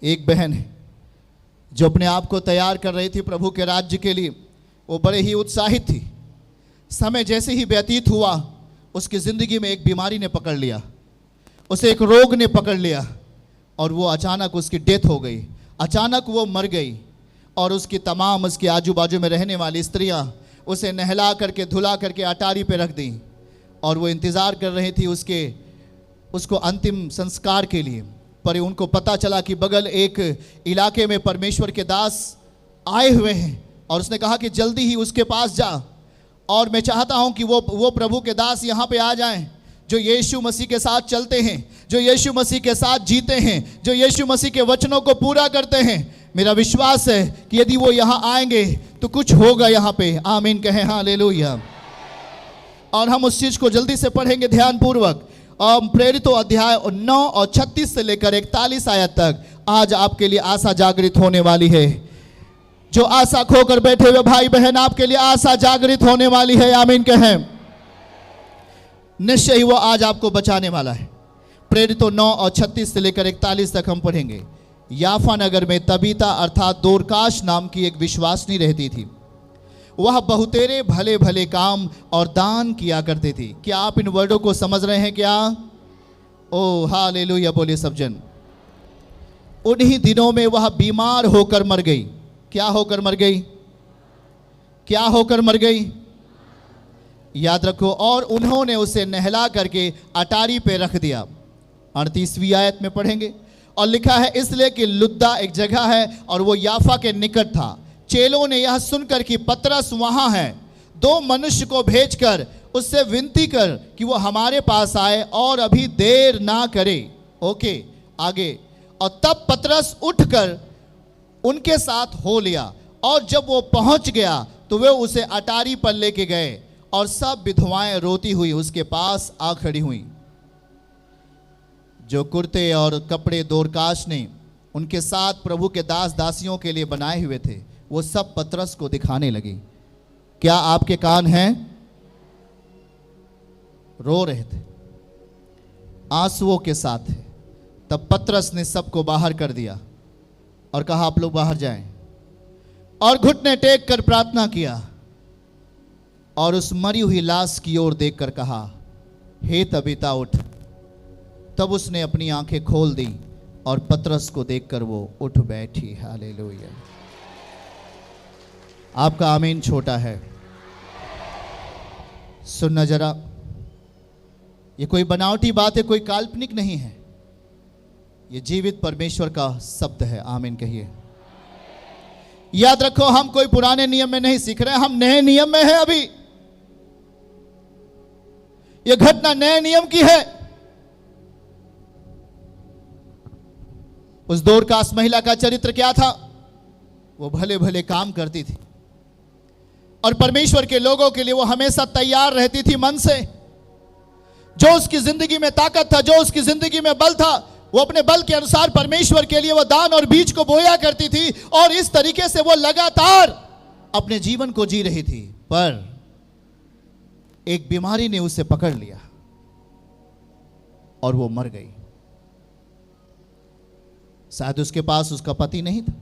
एक बहन है जो अपने आप को तैयार कर रही थी प्रभु के राज्य के लिए। वो बड़े ही उत्साहित थी। समय जैसे ही व्यतीत हुआ, उसकी ज़िंदगी में एक बीमारी ने पकड़ लिया, उसे एक रोग ने पकड़ लिया और वो अचानक उसकी डेथ हो गई। अचानक वो मर गई और उसकी तमाम उसके आजू बाजू में रहने वाली स्त्रियां उसे नहला करके धुला करके अटारी पे रख दी और वो इंतज़ार कर रही थी उसको अंतिम संस्कार के लिए। पर उनको पता चला कि बगल एक इलाके में परमेश्वर के दास आए हुए हैं और उसने कहा कि जल्दी ही उसके पास जा, और मैं चाहता हूं कि वो प्रभु के दास यहाँ पे आ जाएं जो यीशु मसीह के साथ चलते हैं, जो यीशु मसीह के साथ जीते हैं, जो यीशु मसीह के वचनों को पूरा करते हैं। मेरा विश्वास है कि यदि वो यहाँ आएंगे तो कुछ होगा यहाँ पे। आमीन कहें हालेलुया। और हम उस चीज़ को जल्दी से पढ़ेंगे ध्यानपूर्वक। प्रेरितों अध्याय 9 और 36 से लेकर 41 आयत तक आज आपके लिए आशा जागृत होने वाली है। जो आशा खोकर बैठे हुए भाई बहन, आपके लिए आशा जागृत होने वाली है। आमीन कहें। निश्चय ही वो आज आपको बचाने वाला है। प्रेरितों 9 और 36 से लेकर 41 तक हम पढ़ेंगे। याफा नगर में तबीता अर्थात दोरकाश नाम की एक विश्वासनी रहती थी। वह बहुतेरे भले भले काम और दान किया करती थी। क्या आप इन वर्डों को समझ रहे हैं क्या? ओ हालेलुया बोलिए सब जन। उन्हीं दिनों में वह बीमार होकर मर गई। क्या होकर मर गई? क्या होकर मर गई? याद रखो। और उन्होंने उसे नहला करके अटारी पे रख दिया। 38वीं आयत में पढ़ेंगे और लिखा है, इसलिए कि लुद्दा एक जगह है और वो याफा के निकट था। चेलों ने यह सुनकर कि पतरस वहां है, 2 मनुष्य को भेजकर उससे विनती कर कि वो हमारे पास आए और अभी देर ना करे। ओके आगे। और तब पतरस उठकर उनके साथ हो लिया और जब वो पहुंच गया तो वे उसे अटारी पर लेके गए और सब विधवाएं रोती हुई उसके पास आ खड़ी हुई। जो कुर्ते और कपड़े दोरकाश ने उनके साथ प्रभु के दास दासियों के लिए बनाए हुए थे, वो सब पतरस को दिखाने लगी। क्या आपके कान हैं? रो रहे थे, आंसुओं के साथ थे। तब पतरस ने सबको बाहर कर दिया और कहा, आप लोग बाहर जाएं, और घुटने टेक कर प्रार्थना किया और उस मरी हुई लाश की ओर देखकर कहा, हे तबीता उठ। तब उसने अपनी आंखें खोल दी और पतरस को देखकर वो उठ बैठी। हालेलुया। आपका आमीन छोटा है। सुनना जरा, ये कोई बनावटी बात है, कोई काल्पनिक नहीं है, ये जीवित परमेश्वर का शब्द है। आमीन कहिए। याद रखो, हम कोई पुराने नियम में नहीं सीख रहे, हम नए नियम में हैं। अभी ये घटना नए नियम की है। उस दोरकास महिला का चरित्र क्या था? वो भले भले काम करती थी और परमेश्वर के लोगों के लिए वो हमेशा तैयार रहती थी मन से। जो उसकी जिंदगी में ताकत था, जो उसकी जिंदगी में बल था, वो अपने बल के अनुसार परमेश्वर के लिए वो दान और बीज को बोया करती थी और इस तरीके से वो लगातार अपने जीवन को जी रही थी। पर एक बीमारी ने उसे पकड़ लिया और वो मर गई। शायद उसके पास उसका पति नहीं था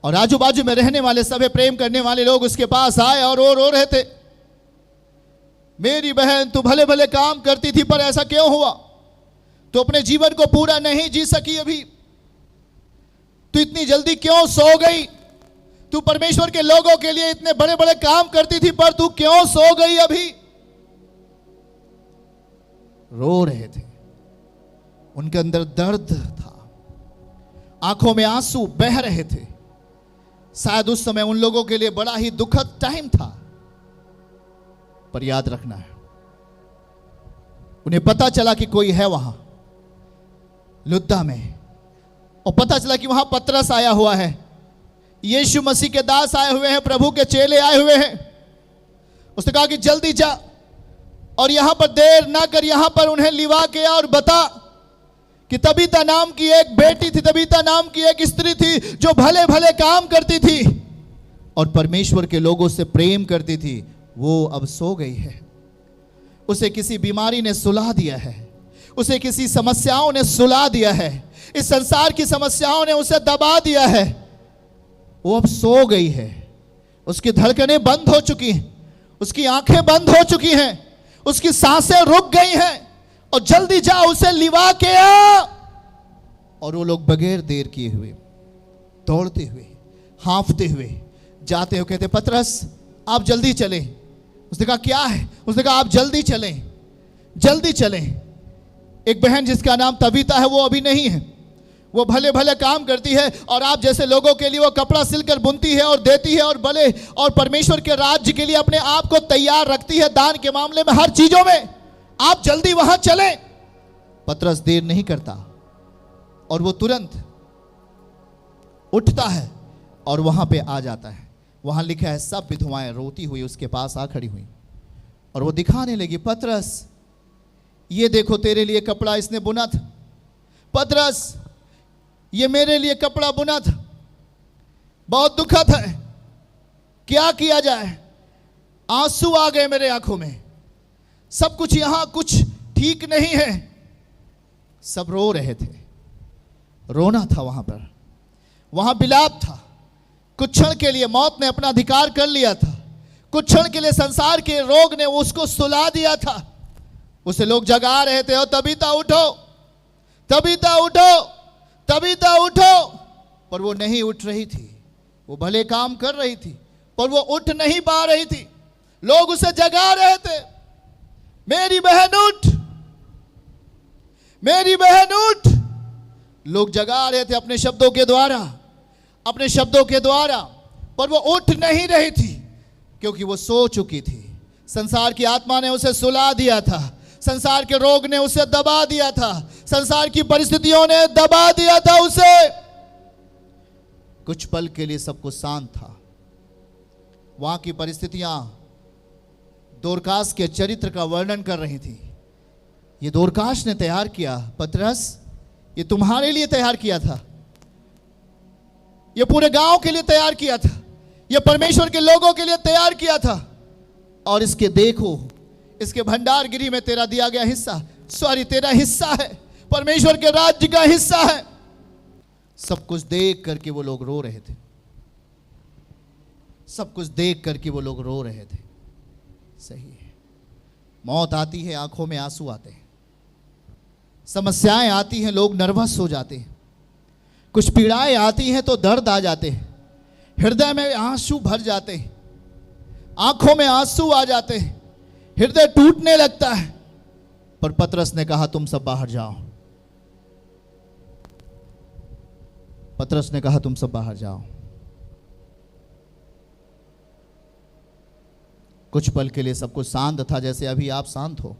और आजू बाजू में रहने वाले सभी प्रेम करने वाले लोग उसके पास आए और रो रहे थे, मेरी बहन तू भले भले काम करती थी, पर ऐसा क्यों हुआ? तू अपने जीवन को पूरा नहीं जी सकी अभी? तू इतनी जल्दी क्यों सो गई? तू परमेश्वर के लोगों के लिए इतने बड़े बड़े काम करती थी, पर तू क्यों सो गई अभी? रो रहे थे, उनके अंदर दर्द था, आंखों में आंसू बह रहे थे। शायद उस समय उन लोगों के लिए बड़ा ही दुखद टाइम था। पर याद रखना है, उन्हें पता चला कि कोई है वहां लुद्दा में, और पता चला कि वहां पतरस आया हुआ है, यीशु मसीह के दास आए हुए हैं, प्रभु के चेले आए हुए हैं। उसने कहा कि जल्दी जा और यहां पर देर ना कर, यहां पर उन्हें लिवा के और बता कि तबीता नाम की एक बेटी थी, तबीता नाम की एक स्त्री थी जो भले भले काम करती थी और परमेश्वर के लोगों से प्रेम करती थी, वो अब सो गई है। उसे किसी बीमारी ने सुला दिया है, उसे किसी समस्याओं ने सुला दिया है, इस संसार की समस्याओं ने उसे दबा दिया है। वो अब सो गई है, उसकी धड़कनें बंद हो चुकी हैं, उसकी आंखें बंद हो चुकी हैं, उसकी सांसें रुक गई हैं। और जल्दी जा उसे लिवा के आ। और वो लोग बगैर देर किए हुए, दौड़ते हुए, हांफते हुए जाते हुए कहते, पतरस आप जल्दी चलें। उसने कहा क्या है? उसने कहा आप जल्दी चलें, जल्दी चलें। एक बहन जिसका नाम तबीता है वो अभी नहीं है, वो भले भले काम करती है और आप जैसे लोगों के लिए वो कपड़ा सिलकर बुनती है और देती है और भले और परमेश्वर के राज्य के लिए अपने आप को तैयार रखती है, दान के मामले में, हर चीजों में। आप जल्दी वहां चलें। पतरस देर नहीं करता और वो तुरंत उठता है और वहां पे आ जाता है। वहां लिखा है सब विधवाएं रोती हुई उसके पास आ खड़ी हुई और वो दिखाने लगी, पतरस ये देखो तेरे लिए कपड़ा इसने बुना था, पतरस ये मेरे लिए कपड़ा बुना था, बहुत दुखद है, क्या किया जाए। आंसू आ गए मेरे आंखों में, सब कुछ यहां कुछ ठीक नहीं है। सब रो रहे थे, रोना था वहां पर, वहां बिलाप था। कुछ क्षण के लिए मौत ने अपना अधिकार कर लिया था, कुछ क्षण के लिए संसार के रोग ने उसको सुला दिया था। उसे लोग जगा रहे थे, और तबीता उठो, तबीता उठो, तबीता उठो, पर वो नहीं उठ रही थी। वो भले काम कर रही थी पर वो उठ नहीं पा रही थी। लोग उसे जगा रहे थे, मेरी बहन उठ, मेरी बहन उठ। लोग जगा रहे थे अपने शब्दों के द्वारा, अपने शब्दों के द्वारा, पर वो उठ नहीं रही थी क्योंकि वो सो चुकी थी। संसार की आत्मा ने उसे सुला दिया था, संसार के रोग ने उसे दबा दिया था, संसार की परिस्थितियों ने दबा दिया था उसे। कुछ पल के लिए सब कुछ शांत था। वहां की परिस्थितियां दोरकास के चरित्र का वर्णन कर रही थी। ये दोरकास ने तैयार किया, पतरस ये तुम्हारे लिए तैयार किया था, ये पूरे गांव के लिए तैयार किया था, ये परमेश्वर के लोगों के लिए तैयार किया था। और इसके देखो, इसके भंडारगिरी में तेरा दिया गया हिस्सा, सॉरी तेरा हिस्सा है, परमेश्वर के राज्य का हिस्सा है। सब कुछ देख करके वो लोग रो रहे थे, सब कुछ देख करके वो लोग रो रहे थे। सही है, मौत आती है, आंखों में आंसू आते हैं, समस्याएं आती हैं, लोग नर्वस हो जाते हैं, कुछ पीड़ाएं आती हैं तो दर्द आ जाते हैं, हृदय में आंसू भर जाते हैं, आंखों में आंसू आ जाते हैं, हृदय टूटने लगता है। पर पतरस ने कहा तुम सब बाहर जाओ, पतरस ने कहा तुम सब बाहर जाओ। कुछ पल के लिए सब कुछ शांत था, जैसे अभी आप शांत हो।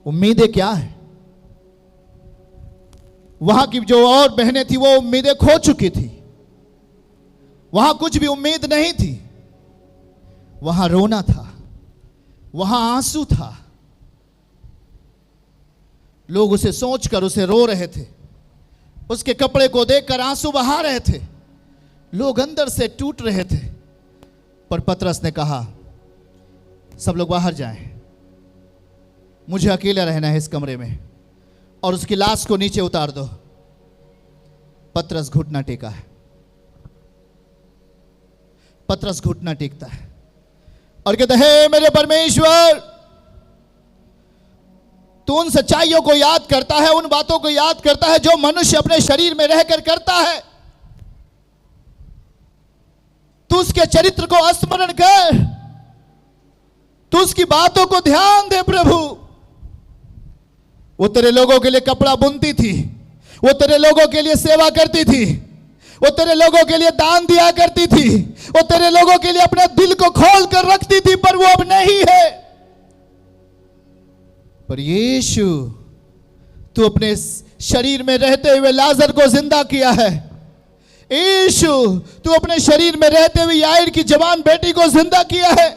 उम्मीदें क्या है? वहां की जो और बहनें थी वो उम्मीदें खो चुकी थी, वहां कुछ भी उम्मीद नहीं थी। वहां रोना था, वहां आंसू था, लोग उसे सोचकर उसे रो रहे थे, उसके कपड़े को देखकर आंसू बहा रहे थे, लोग अंदर से टूट रहे थे। पर पतरस ने कहा सब लोग बाहर जाएं, मुझे अकेला रहना है इस कमरे में, और उसकी लाश को नीचे उतार दो। पतरस घुटना टेका है, पतरस घुटना टेकता है और कहता है मेरे परमेश्वर, तू उन सच्चाइयों को याद करता है, उन बातों को याद करता है जो मनुष्य अपने शरीर में रहकर करता है। तू उसके चरित्र को स्मरण कर, तू उसकी बातों को ध्यान दे प्रभु। वो तेरे लोगों के लिए कपड़ा बुनती थी, वो तेरे लोगों के लिए सेवा करती थी, वो तेरे लोगों के लिए दान दिया करती थी, वो तेरे लोगों के लिए अपने दिल को खोल कर रखती थी, पर वो अब नहीं है। पर यीशु, तू अपने शरीर में रहते हुए लाजर को जिंदा किया है। यीशु, तू अपने शरीर में रहते हुए याईर की जवान बेटी को जिंदा किया है।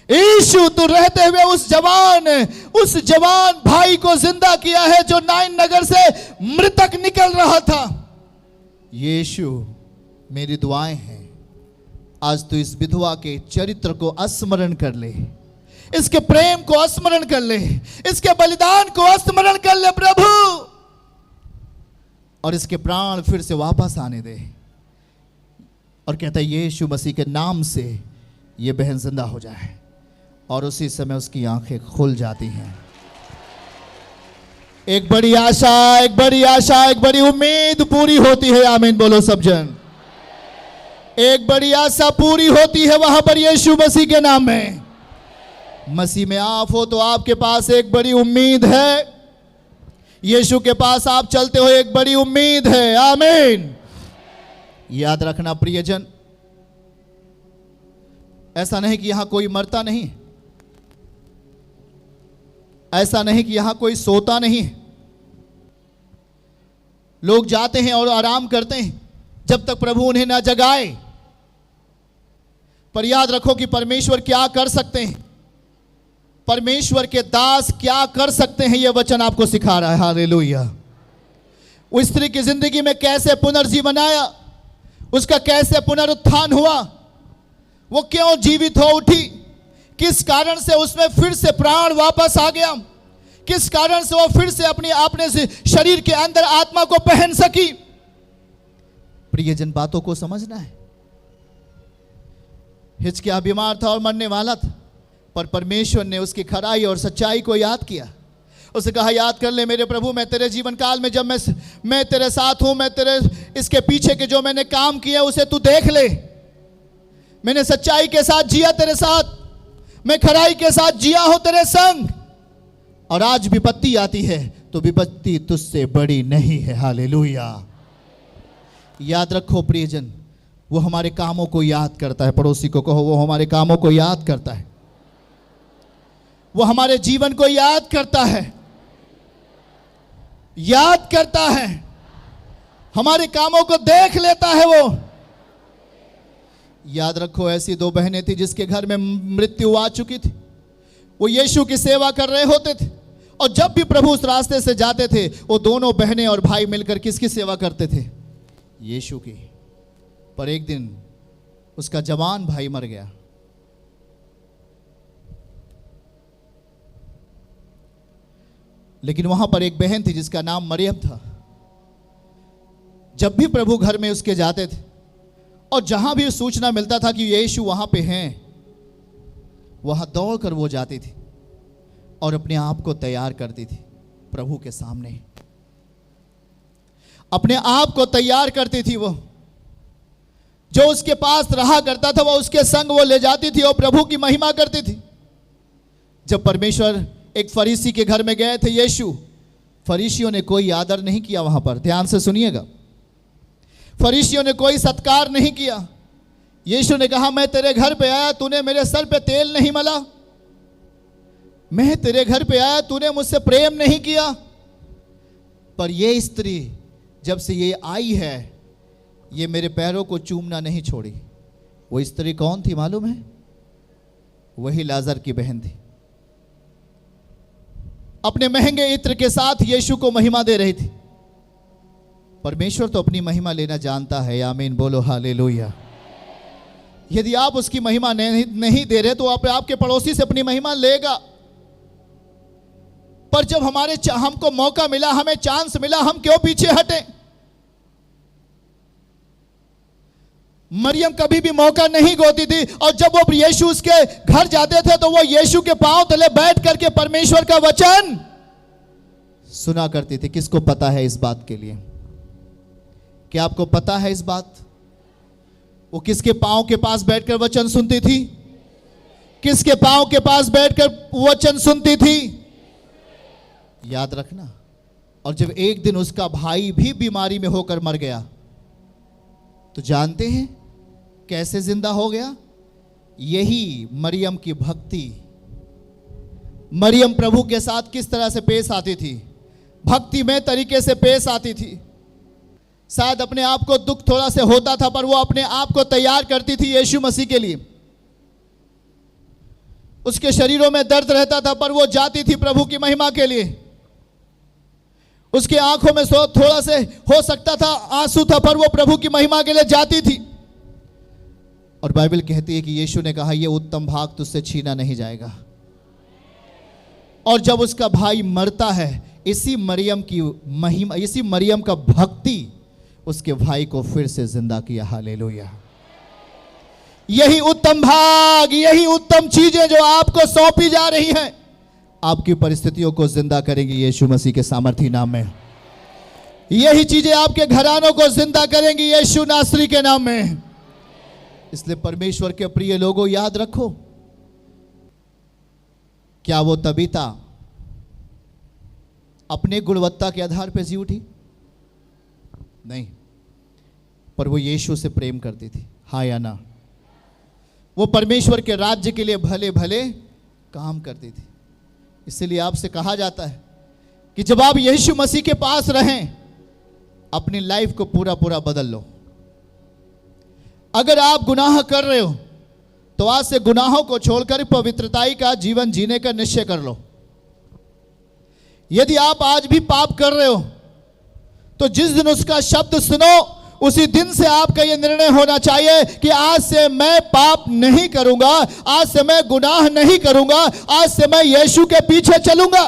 यीशु, तू रहते हुए उस जवान भाई को जिंदा किया है जो नाइन नगर से मृतक निकल रहा था। यीशु, मेरी दुआएं हैं आज तू इस विधवा के चरित्र को स्मरण कर ले, इसके प्रेम को स्मरण कर ले, इसके बलिदान को स्मरण कर ले प्रभु, और इसके प्राण फिर से वापस आने दे। और कहता है यीशु मसीह के नाम से ये बहन जिंदा हो जाए, और उसी समय उसकी आंखें खुल जाती हैं। एक बड़ी आशा, एक बड़ी आशा, एक बड़ी उम्मीद पूरी होती है। आमीन बोलो सब जन। एक बड़ी आशा पूरी होती है वहां पर यीशु मसीह के नाम में। मसीह में आप हो तो आपके पास एक बड़ी उम्मीद है। यीशु के पास आप चलते हो, एक बड़ी उम्मीद है। आमीन। याद रखना प्रियजन, ऐसा नहीं कि यहां कोई मरता नहीं, ऐसा नहीं कि यहां कोई सोता नहीं। लोग जाते हैं और आराम करते हैं जब तक प्रभु उन्हें ना जगाए। पर याद रखो कि परमेश्वर क्या कर सकते हैं, परमेश्वर के दास क्या कर सकते हैं, यह वचन आपको सिखा रहा है। हालेलुया। उस स्त्री की जिंदगी में कैसे पुनर्जीवन आया, उसका कैसे पुनरुत्थान हुआ, वो क्यों जीवित हो उठी, किस कारण से उसमें फिर से प्राण वापस आ गया, किस कारण से वो फिर से अपने से शरीर के अंदर आत्मा को पहन सकी। प्रियजन, बातों को समझना है। हिजकिय्याह बीमार था और मरने वाला था, पर परमेश्वर ने उसकी खराई और सच्चाई को याद किया। उसने कहा याद कर ले मेरे प्रभु, मैं तेरे जीवन काल में जब मैं तेरे साथ हूं, मैं तेरे इसके पीछे के जो मैंने काम किया उसे तू देख ले। मैंने सच्चाई के साथ जिया तेरे साथ, मैं खराई के साथ जिया हूं तेरे संग, और आज विपत्ति आती है तो विपत्ति तुझसे बड़ी नहीं है। हालेलुया। याद रखो प्रियजन, वो हमारे कामों को याद करता है। पड़ोसी को कहो, वो हमारे कामों को याद करता है, वो हमारे जीवन को याद करता है, याद करता है, हमारे कामों को देख लेता है वो। याद रखो, ऐसी दो बहनें थी जिसके घर में मृत्यु आ चुकी थी। वो यीशु की सेवा कर रहे होते थे, और जब भी प्रभु उस रास्ते से जाते थे, वो दोनों बहनें और भाई मिलकर किसकी सेवा करते थे? यीशु की। पर एक दिन उसका जवान भाई मर गया। लेकिन वहां पर एक बहन थी जिसका नाम मरियम था। जब भी प्रभु घर में उसके जाते थे, और जहां भी सूचना मिलता था कि यीशु वहां पे हैं, वहां दौड़कर वो जाती थी और अपने आप को तैयार करती थी प्रभु के सामने। अपने आप को तैयार करती थी। वो जो उसके पास रहा करता था, वो उसके संग वो ले जाती थी और प्रभु की महिमा करती थी। जब परमेश्वर एक फरीसी के घर में गए थे यीशु, फरीसियों ने कोई आदर नहीं किया वहां पर। ध्यान से सुनिएगा, फरीसियों ने कोई सत्कार नहीं किया। यीशु ने कहा मैं तेरे घर पे आया, तूने मेरे सर पे तेल नहीं मला। मैं तेरे घर पे आया, तूने मुझसे प्रेम नहीं किया। पर ये स्त्री जब से ये आई है, ये मेरे पैरों को चूमना नहीं छोड़ी। वो स्त्री कौन थी मालूम है? वही लाजर की बहन थी। अपने महंगे इत्र के साथ यीशु को महिमा दे रही थी। परमेश्वर तो अपनी महिमा लेना जानता है। आमीन बोलो हालेलुया। यदि आप उसकी महिमा नहीं दे रहे तो आपके पड़ोसी से अपनी महिमा लेगा। पर जब हमको मौका मिला, हमें चांस मिला, हम क्यों पीछे हटे? मरियम कभी भी मौका नहीं गोती थी, और जब वो यीशु उसके घर जाते थे तो वो यीशु के पांव तले बैठ करके परमेश्वर का वचन सुना करती थी। किसको पता है इस बात के लिए? क्या आपको पता है इस बात? वो किसके पांव के पास बैठकर वचन सुनती थी? किसके पांव के पास बैठकर वचन सुनती थी? याद रखना। और जब एक दिन उसका भाई भी बीमारी में होकर मर गया, तो जानते हैं कैसे जिंदा हो गया? यही मरियम की भक्ति। मरियम प्रभु के साथ किस तरह से पेश आती थी? भक्तिमय तरीके से पेश आती थी। शायद अपने आप को दुख थोड़ा से होता था, पर वो अपने आप को तैयार करती थी यीशु मसीह के लिए। उसके शरीरों में दर्द रहता था, पर वो जाती थी प्रभु की महिमा के लिए। उसकी आंखों में थोड़ा से हो सकता था आंसू था, पर वो प्रभु की महिमा के लिए जाती थी। और बाइबल कहती है कि यीशु ने कहा, यह उत्तम भाग तुझसे छीना नहीं जाएगा। और जब उसका भाई मरता है, इसी मरियम की महिमा, इसी मरियम का भक्ति उसके भाई को फिर से जिंदा किया। हालेलुया। यही उत्तम भाग, यही उत्तम चीजें जो आपको सौंपी जा रही हैं, आपकी परिस्थितियों को जिंदा करेंगी यीशु मसीह के सामर्थी नाम में। यही चीजें आपके घरानों को जिंदा करेंगी यीशु नासरी के नाम में। इसलिए परमेश्वर के प्रिय लोगों, याद रखो, क्या वो तबीता अपने गुणवत्ता के आधार पर जी उठी? नहीं, पर वो यीशु से प्रेम करती थी। हाँ या ना? वो परमेश्वर के राज्य के लिए भले भले काम करती थी। इसलिए आपसे कहा जाता है कि जब आप यीशु मसीह के पास रहें, अपनी लाइफ को पूरा पूरा बदल लो। अगर आप गुनाह कर रहे हो तो आज से गुनाहों को छोड़कर पवित्रताई का जीवन जीने का निश्चय कर लो। यदि आप आज भी पाप कर रहे हो तो जिस दिन उसका शब्द सुनो, उसी दिन से आपका यह निर्णय होना चाहिए कि आज से मैं पाप नहीं करूंगा, आज से मैं गुनाह नहीं करूंगा, आज से मैं यीशु के पीछे चलूंगा।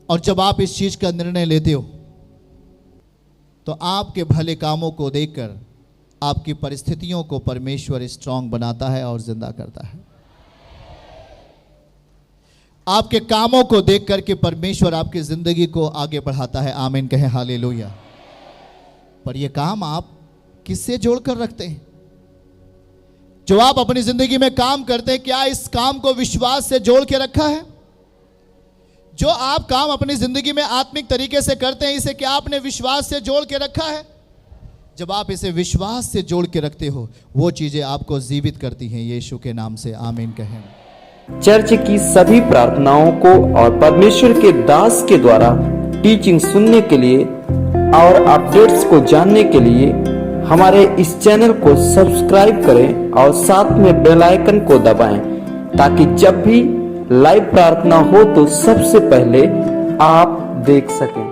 और जब आप इस चीज का निर्णय लेते हो तो आपके भले कामों को देखकर आपकी परिस्थितियों को परमेश्वर स्ट्रांग बनाता है और जिंदा करता है। आपके कामों को देख करके परमेश्वर आपकी जिंदगी को आगे बढ़ाता है। आमीन कहें हालेलुया। पर यह काम आप किससे जोड़कर रखते हैं? जो आप अपनी जिंदगी में काम करते हैं, क्या इस काम को विश्वास से जोड़ के रखा है? जो आप काम अपनी जिंदगी में आत्मिक तरीके से करते हैं, इसे क्या आपने विश्वास से जोड़ के रखा है? जब आप इसे विश्वास से जोड़ के रखते हो, वो चीजें आपको जीवित करती हैं यीशु के नाम से। आमीन कहें। चर्च की सभी प्रार्थनाओं को और परमेश्वर के दास के द्वारा टीचिंग सुनने के लिए और अपडेट्स को जानने के लिए हमारे इस चैनल को सब्सक्राइब करें और साथ में बेल आइकन को दबाएं, ताकि जब भी लाइव प्रार्थना हो तो सबसे पहले आप देख सकें।